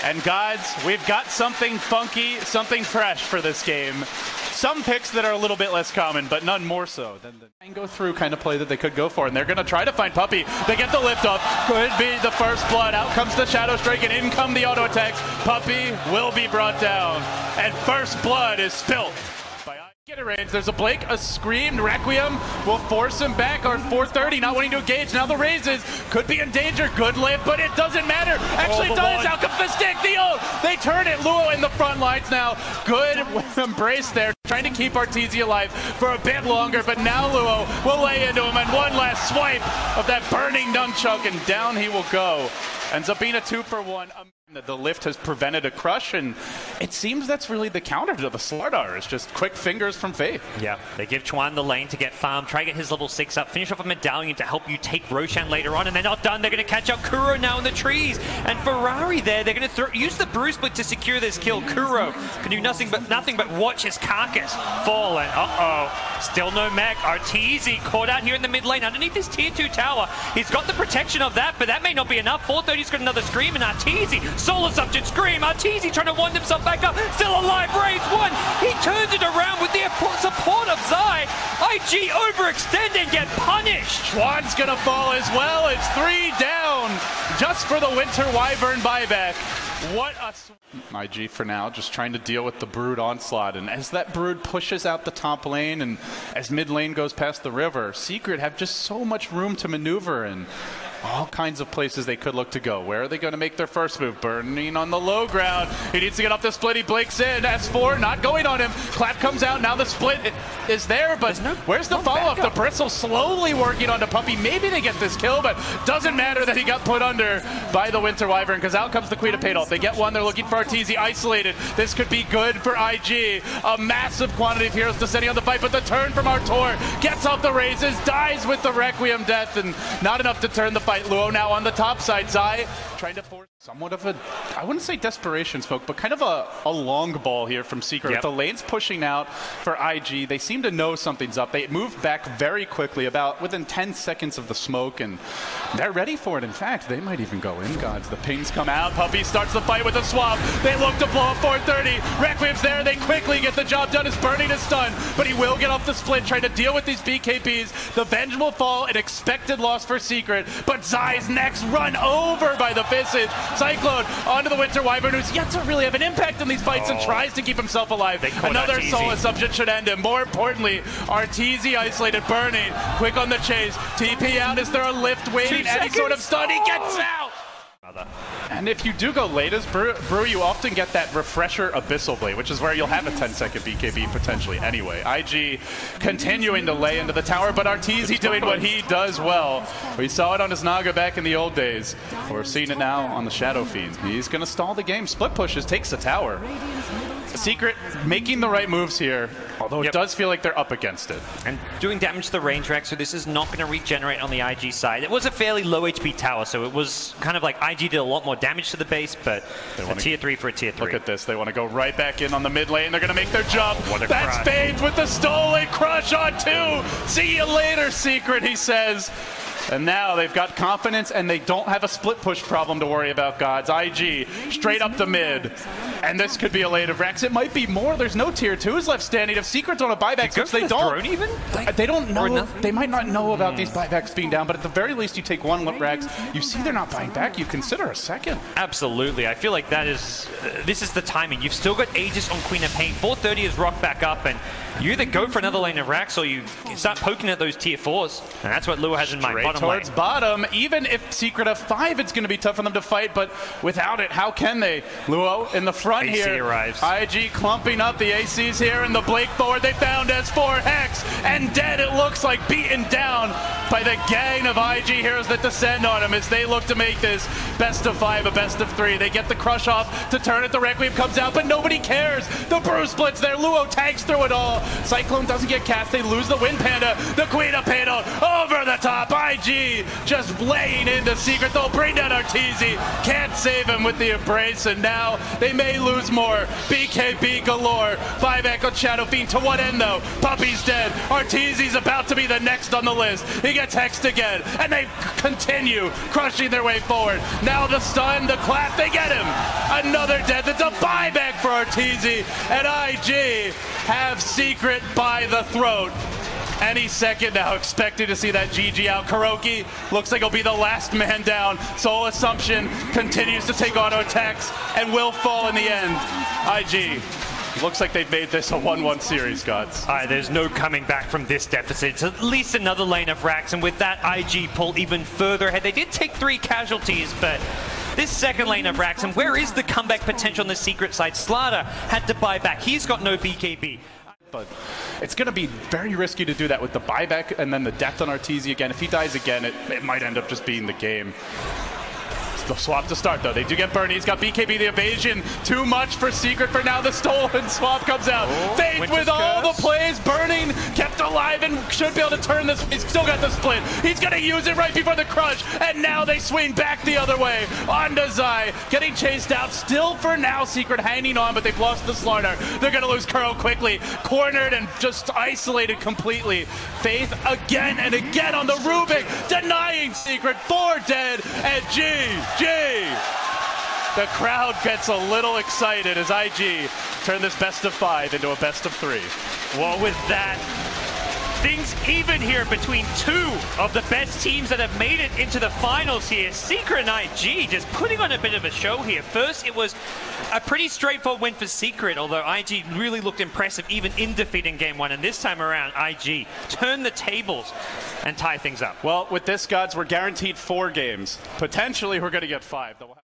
And gods, we've got something funky, something fresh for this game. Some picks that are a little bit less common, but none more so than the go through kind of play that they could go for. And they're going to try to find Puppey. They get the lift up. Could be the first blood. Out comes the Shadow Strike, and in come the auto attacks. Puppey will be brought down. And first blood is spilt. Get a range. There's a Blake, a Scream, Requiem will force him back. Our 430 not wanting to engage. Now the raises could be in danger. Good lift, but it doesn't matter. Actually, it does. Out comes the stick. The ult. They turn it. Luo in the front lines now. Good embrace there. Trying to keep Arteezy alive for a bit longer, but now Luo will lay into him, and one last swipe of that burning nunchuck, and down he will go. Ends up being a 2-for-1. The lift has prevented a crush, and it seems that's really the counter to the Slardar. It's just quick fingers from Faith. Yeah, they give ChuaN the lane to get farm, try to get his level 6 up, finish off a medallion to help you take Roshan later on, and they're not done. They're going to catch up Kuro now in the trees, and Ferrari there. They're going to use the Brew Split to secure this kill. Kuro can do nothing but watch his carcass fall, and still no mech. Arteezy caught out here in the mid lane underneath this tier 2 tower. He's got the protection of that, but that may not be enough. 430's got another Scream, and Arteezy Solar Subject Scream. Arteezy trying to wind himself back up. Still alive. Raise one. He turns it around with the support of Zai. IG overextend and get punished. ChuaN's going to fall as well. It's 3 down just for the Winter Wyvern buyback. What a... IG for now, just trying to deal with the Brood onslaught. And as that Brood pushes out the top lane and as mid lane goes past the river, Secret have just so much room to maneuver in. All kinds of places they could look to go. Where are they going to make their first move? Burning on the low ground. He needs to get off the split. He blinks in. S4 not going on him. Clap comes out. Now the split is there, but where's the follow-up? The Bristle slowly working onto Puppey. Maybe they get this kill, but doesn't matter that he got put under by the Winter Wyvern, because out comes the Queen of Paydol. They get one. They're looking for Arteezy isolated. This could be good for IG. A massive quantity of heroes descending on the fight, but the turn from Artor gets off the raises, dies with the Requiem death, and not enough to turn the fight. Luo now on the top side. Zai trying to force somewhat of a, I wouldn't say desperation smoke, but kind of a long ball here from Secret. With the lanes pushing out for IG, they seem to know something's up. They moved back very quickly, about within 10 seconds of the smoke, and they're ready for it. In fact, they might even go in, gods. The pings come out. Puppey starts the fight with a swap. They look to blow up 430. Requiem's there. They quickly get the job done. It's burning his stun, but he will get off the split, trying to deal with these BKBs. The Venge will fall, an expected loss for Secret, but Zai's next run over by the Visage. Cyclone onto the Winter Wyvern, who's yet to really have an impact in these fights and tries to keep himself alive. Another Solar Subject should end him. More importantly, Arteezy isolated, burning. Quick on the chase. TP out. Is there a lift waiting? Any sort of stun? He gets out! And if you do go late as Brew, you often get that refresher Abyssal Blade, which is where you'll have a 10-second BKB potentially anyway. IG continuing to lay into the tower, but Arteezy doing what he does well. We saw it on his Naga back in the old days. We're seeing it now on the Shadow Fiend. He's going to stall the game. Split pushes, takes the tower. Secret making the right moves here, although it does feel like they're up against it. And doing damage to the range rack, so this is not going to regenerate on the IG side. It was a fairly low HP tower, so it was kind of like IG did a lot more damage to the base, but a tier 3 for a tier 3. Look at this. They want to go right back in on the mid lane. They're going to make their jump. That's Faith with the stolen crush on 2. See you later, Secret, he says. And now they've got confidence, and they don't have a split push problem to worry about, gods. IG straight up the mid. And this could be a late of Rex. It might be more. There's no tier 2s left standing. If Secret's on a buyback, which they don't. Even? They don't know. They might not know about these buybacks being down, but at the very least, you take one Rex. You see they're not buying back. You consider a second. Absolutely. I feel like that is. This is the timing. You've still got Aegis on Queen of Pain. 430 is rocked back up, and you either go for another lane of Rax or you start poking at those tier 4s. And that's what Luo has in mind. Towards bottom. Even if Secret have 5, it's going to be tough for them to fight, but without it, how can they? Luo in the front AC here. Arrives. IG clumping up the ACs here, and the Blake forward. They found S4 Hex, and dead it looks like, beaten down by the gang of IG heroes that descend on him as they look to make this best of 5 a best of 3. They get the crush off to turn it. The Requiem comes out, but nobody cares. The Brew splits there. Luo tags through it all. Cyclone doesn't get cast. They lose the Wind Panda. The Queen of Paydol over the top. IG just laying into Secret. They'll bring down Arteezy. Can't save him with the embrace, and now they may They lose more. BKB galore. 5 Echo Shadow Fiend. To what end, though? Puppey's dead. Arteezy's about to be the next on the list. He gets hexed again, and they continue crushing their way forward. Now the stun, the clap, they get him. Another dead. That's a buyback for Arteezy, and IG have Secret by the throat. Any second now, expecting to see that GG out. KuroKy looks like he'll be the last man down. Soul Assumption continues to take auto attacks and will fall in the end. IG, looks like they've made this a 1-1 series, gods. There's no coming back from this deficit. It's at least another lane of racks, and with that, IG pull even further ahead. They did take 3 casualties, but this second lane of racks, and where is the comeback potential on the Secret side? Slardar had to buy back. He's got no BKB. But it's going to be very risky to do that with the buyback and then the death on Arteezy again. If he dies again, it might end up just being the game. The swap to start, though. They do get burned. He's got BKB, the evasion. Too much for Secret for now. The stolen swap comes out. Faith with all the plays. Burning, kept alive, and should be able to turn this. He's still got the split. He's going to use it right before the crush. And now they swing back the other way. Onto Zai. Getting chased out. Still for now, Secret hanging on, but they've lost the Slardar. They're going to lose Kuro quickly. Cornered and just isolated completely. Faith again and again on the Rubick. Denying Secret. 4 dead. And the crowd gets a little excited as IG turn this best of 5 into a best of 3. Well, with that, things even here between 2 of the best teams that have made it into the finals here. Secret and IG just putting on a bit of a show here. First, it was a pretty straightforward win for Secret, although IG really looked impressive even in defeating game 1. And this time around, IG turned the tables and tie things up. Well, with this, gods, we're guaranteed 4 games. Potentially, we're going to get 5.